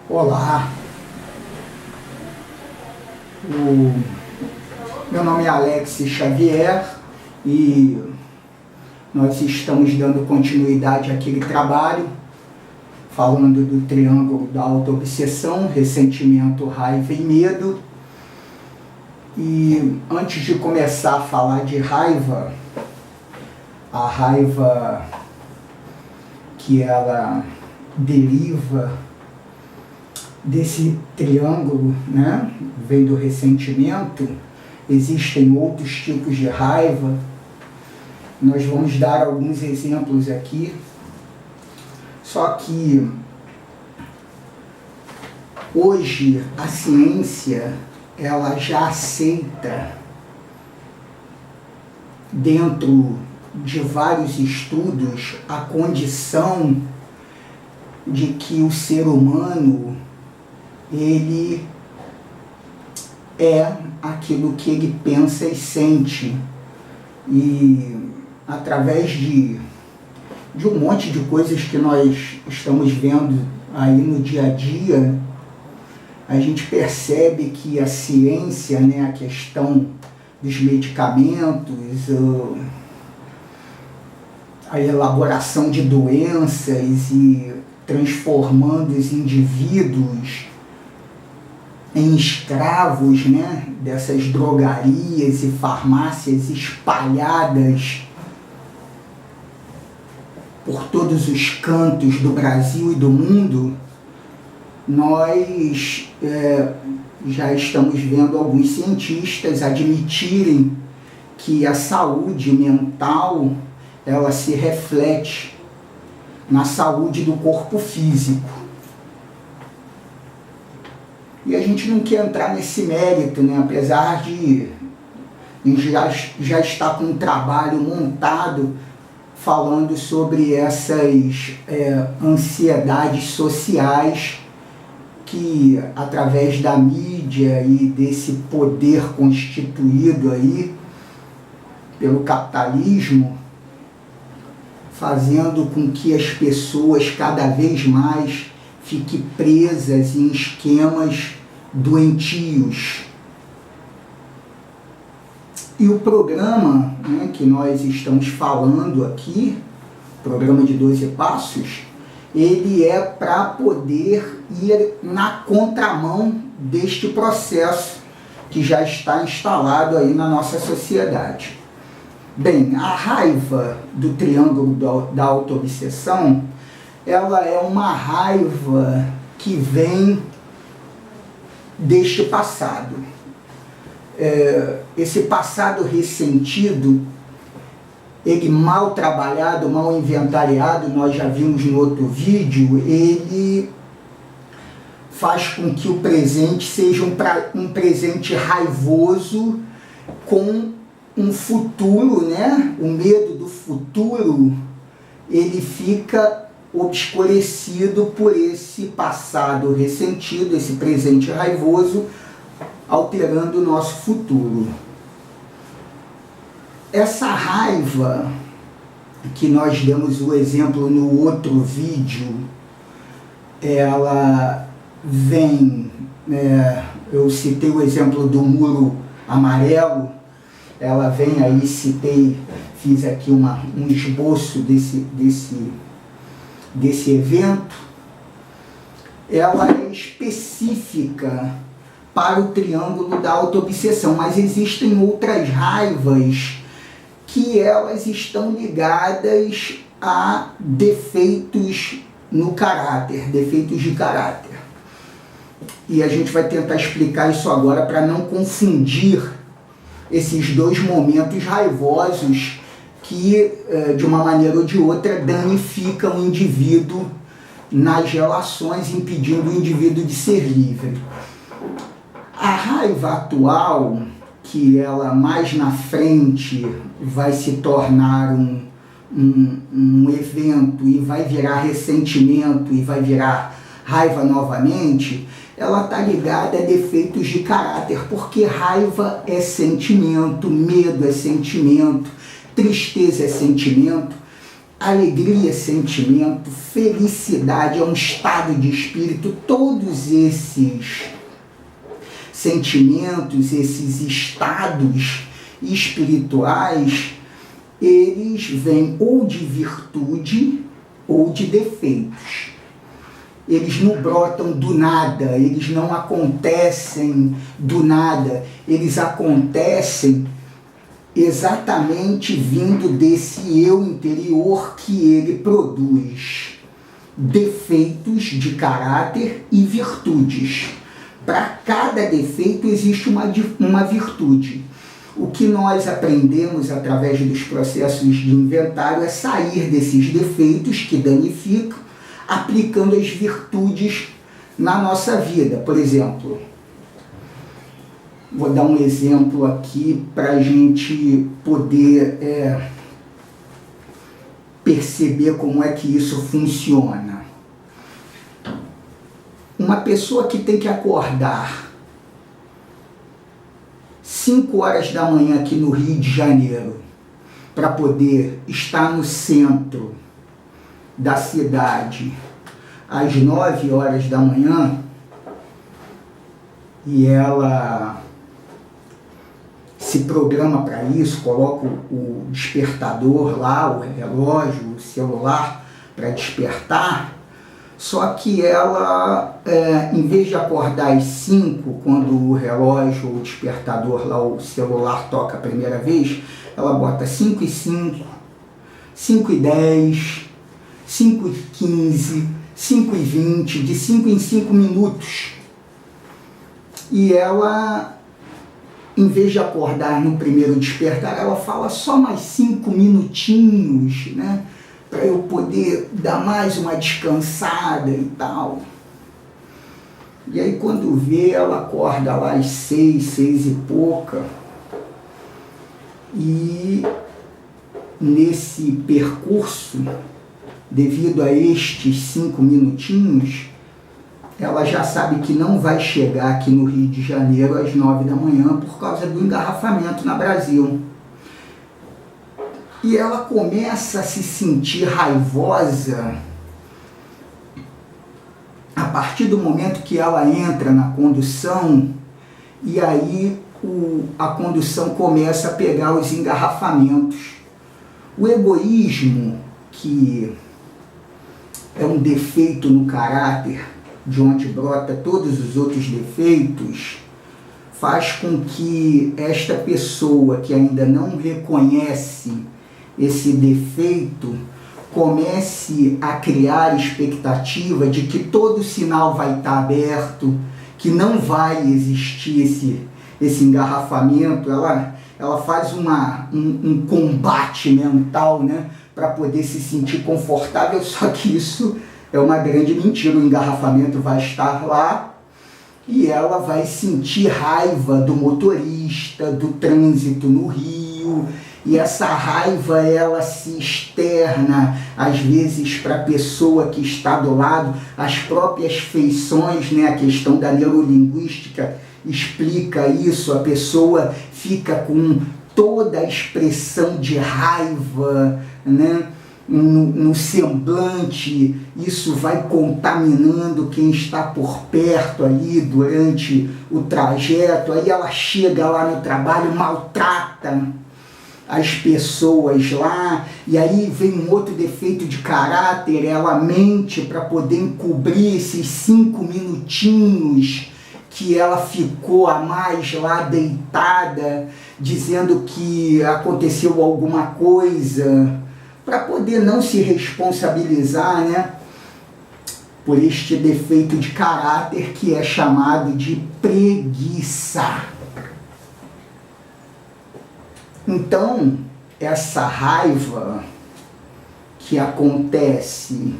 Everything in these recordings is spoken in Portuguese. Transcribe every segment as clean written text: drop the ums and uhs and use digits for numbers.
Olá, meu nome é Alex Xavier e nós estamos dando continuidade àquele trabalho falando do triângulo da autoobsessão, ressentimento, raiva e medo. E antes de começar a falar de raiva, a raiva que ela deriva desse triângulo, né? Vem do ressentimento. Existem outros tipos de raiva. Nós vamos dar alguns exemplos aqui. Só que hoje a ciência ela já aceita, dentro de vários estudos, a condição de que o ser humano ele é aquilo que ele pensa e sente. E através de um monte de coisas que nós estamos vendo aí no dia a dia, a gente percebe que a ciência, né, a questão dos medicamentos, a elaboração de doenças e transformando os indivíduos em escravos, né, dessas drogarias e farmácias espalhadas por todos os cantos do Brasil e do mundo. Nós já estamos vendo alguns cientistas admitirem que a saúde mental ela se reflete na saúde do corpo físico. E a gente não quer entrar nesse mérito, né? Apesar de já estar com um trabalho montado falando sobre essas ansiedades sociais que, através da mídia e desse poder constituído aí pelo capitalismo, fazendo com que as pessoas cada vez mais fiquem presas em esquemas doentios. E o programa, né, que nós estamos falando aqui, programa de 12 passos, ele é para poder ir na contramão deste processo que já está instalado aí na nossa sociedade. Bem, a raiva do triângulo da autoobsessão, ela é uma raiva que vem deste passado. Esse passado ressentido, ele mal trabalhado, mal inventariado, nós já vimos no outro vídeo, ele faz com que o presente seja um presente raivoso com um futuro, né? O medo do futuro, ele fica obscurecido por esse passado ressentido, esse presente raivoso, alterando o nosso futuro. Essa raiva, que nós demos o exemplo no outro vídeo, ela vem, eu citei o exemplo do muro amarelo, ela vem aí, fiz aqui um esboço desse evento. Ela é específica para o triângulo da autoobsessão, mas existem outras raivas que elas estão ligadas a defeitos no caráter, defeitos de caráter. E a gente vai tentar explicar isso agora para não confundir esses dois momentos raivosos que, de uma maneira ou de outra, danificam o indivíduo nas relações, impedindo o indivíduo de ser livre. A raiva atual, que ela mais na frente vai se tornar um evento e vai virar ressentimento e vai virar raiva novamente, ela está ligada a defeitos de caráter, porque raiva é sentimento, medo é sentimento, tristeza é sentimento. alegria, sentimento, felicidade, é um estado de espírito. Todos esses sentimentos, esses estados espirituais, eles vêm ou de virtude ou de defeitos. Eles não brotam do nada, eles não acontecem do nada, eles acontecem exatamente vindo desse eu interior que ele produz defeitos de caráter e virtudes. Para cada defeito existe uma virtude. O que nós aprendemos através dos processos de inventário é sair desses defeitos que danificam, aplicando as virtudes na nossa vida. Por exemplo, vou dar um exemplo aqui para a gente poder perceber como é que isso funciona. Uma pessoa que tem que acordar 5 horas da manhã aqui no Rio de Janeiro para poder estar no centro da cidade às 9 horas da manhã, e ela se programa para isso, coloca o despertador lá, o relógio, o celular para despertar, só que ela, em vez de acordar às 5, quando o relógio, o despertador lá, o celular toca a primeira vez, ela bota 5h05, 5h10, 5h15, 5h20, de 5 em 5 minutos. E ela, em vez de acordar no primeiro despertar, ela fala só mais 5 minutinhos, né? Para eu poder dar mais uma descansada e tal. E aí quando vê, ela acorda lá às 6, 6 e pouca. E nesse percurso, devido a estes 5 minutinhos, ela já sabe que não vai chegar aqui no Rio de Janeiro às 9 da manhã por causa do engarrafamento na Brasil. E ela começa a se sentir raivosa a partir do momento que ela entra na condução, e aí a condução começa a pegar os engarrafamentos. O egoísmo, que é um defeito no caráter, de onde brota todos os outros defeitos, faz com que esta pessoa que ainda não reconhece esse defeito comece a criar expectativa de que todo sinal vai estar aberto, que não vai existir esse engarrafamento. Ela faz um combate mental, né, para poder se sentir confortável, só que isso é uma grande mentira. O engarrafamento vai estar lá e ela vai sentir raiva do motorista, do trânsito no Rio, e essa raiva ela se externa às vezes para a pessoa que está do lado. As próprias feições, né, a questão da neurolinguística explica isso. A pessoa fica com toda a expressão de raiva, né, no semblante. Isso vai contaminando quem está por perto ali durante o trajeto. Aí ela chega lá no trabalho, maltrata as pessoas lá, e aí vem um outro defeito de caráter. Ela mente para poder encobrir esses 5 minutinhos que ela ficou a mais lá deitada, dizendo que aconteceu alguma coisa, para poder não se responsabilizar, né, por este defeito de caráter que é chamado de preguiça. Então, essa raiva que acontece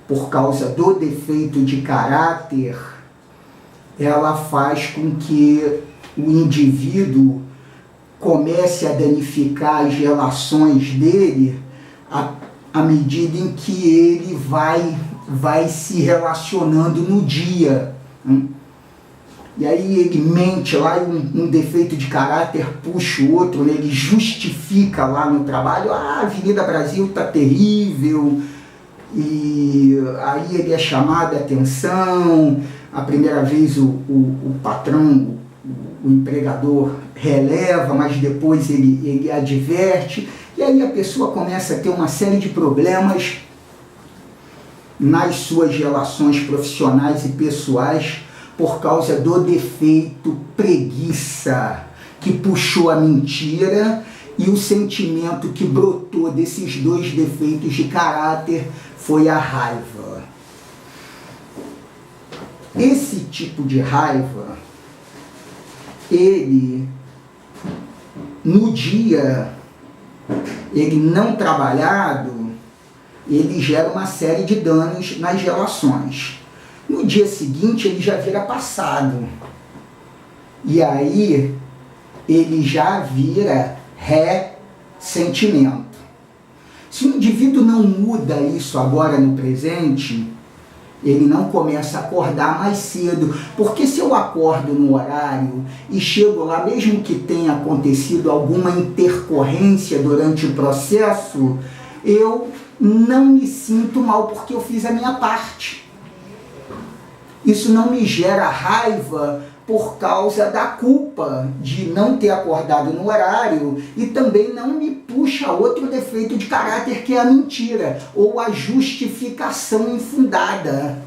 por causa do defeito de caráter, ela faz com que o indivíduo comece a danificar as relações dele à medida em que ele vai se relacionando no dia. e aí ele mente lá e um defeito de caráter puxa o outro, né? Ele justifica lá no trabalho, a Avenida Brasil está terrível, e aí ele é chamado a atenção, a primeira vez o patrão, o empregador releva, mas depois ele adverte, e aí a pessoa começa a ter uma série de problemas nas suas relações profissionais e pessoais por causa do defeito preguiça, que puxou a mentira, e o sentimento que brotou desses dois defeitos de caráter foi a raiva. Esse tipo de raiva, ele, no dia, ele não trabalhado, ele gera uma série de danos nas relações. No dia seguinte, ele já vira passado. E aí, ele já vira ressentimento. Se o indivíduo não muda isso agora no presente, ele não começa a acordar mais cedo. Porque se eu acordo no horário e chego lá, mesmo que tenha acontecido alguma intercorrência durante o processo, eu não me sinto mal porque eu fiz a minha parte. Isso não me gera raiva por causa da culpa de não ter acordado no horário, e também não me puxa outro defeito de caráter, que é a mentira ou a justificação infundada.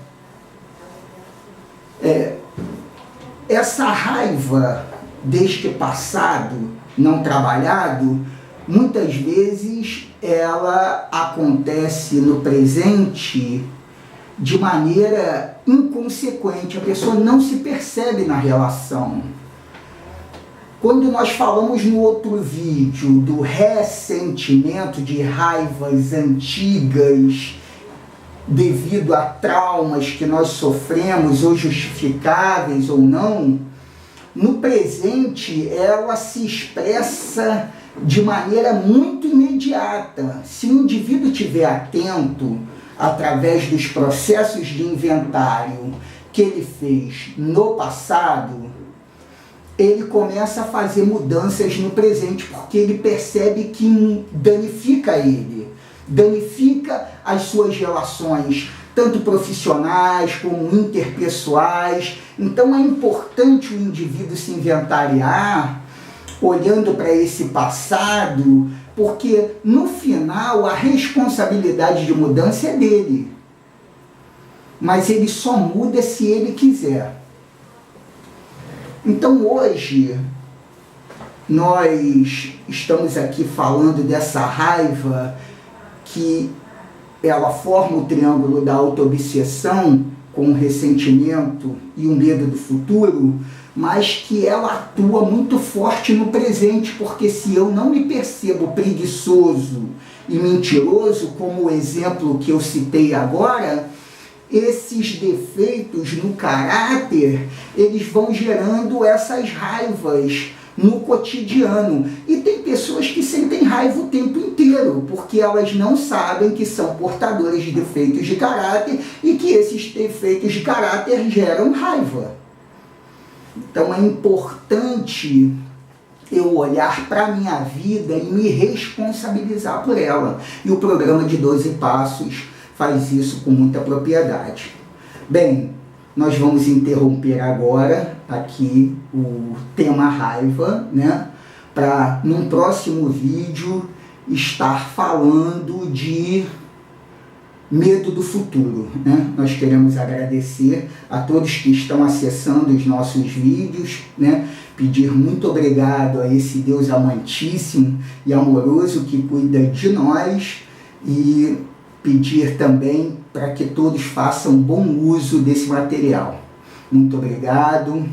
Essa raiva deste passado não trabalhado, muitas vezes ela acontece no presente de maneira inconsequente, a pessoa não se percebe na relação. Quando nós falamos no outro vídeo do ressentimento, de raivas antigas devido a traumas que nós sofremos, ou justificáveis ou não, no presente ela se expressa de maneira muito imediata. Se o indivíduo estiver atento, através dos processos de inventário que ele fez no passado, ele começa a fazer mudanças no presente, porque ele percebe que danifica ele, danifica as suas relações, tanto profissionais como interpessoais. Então é importante o indivíduo se inventariar, olhando para esse passado, porque no final a responsabilidade de mudança é dele. Mas ele só muda se ele quiser. Então hoje nós estamos aqui falando dessa raiva, que ela forma o triângulo da autoobsessão, com o ressentimento e o medo do futuro, mas que ela atua muito forte no presente, porque se eu não me percebo preguiçoso e mentiroso, como o exemplo que eu citei agora, esses defeitos no caráter, eles vão gerando essas raivas no cotidiano. E tem pessoas que sentem raiva o tempo inteiro, porque elas não sabem que são portadoras de defeitos de caráter e que esses defeitos de caráter geram raiva. Então é importante eu olhar para a minha vida e me responsabilizar por ela. E o programa de 12 Passos faz isso com muita propriedade. Bem, nós vamos interromper agora aqui o tema raiva, né? Para num próximo vídeo estar falando de medo do futuro, né? Nós queremos agradecer a todos que estão acessando os nossos vídeos, né? Pedir muito obrigado a esse Deus amantíssimo e amoroso que cuida de nós, e pedir também para que todos façam bom uso desse material. Muito obrigado.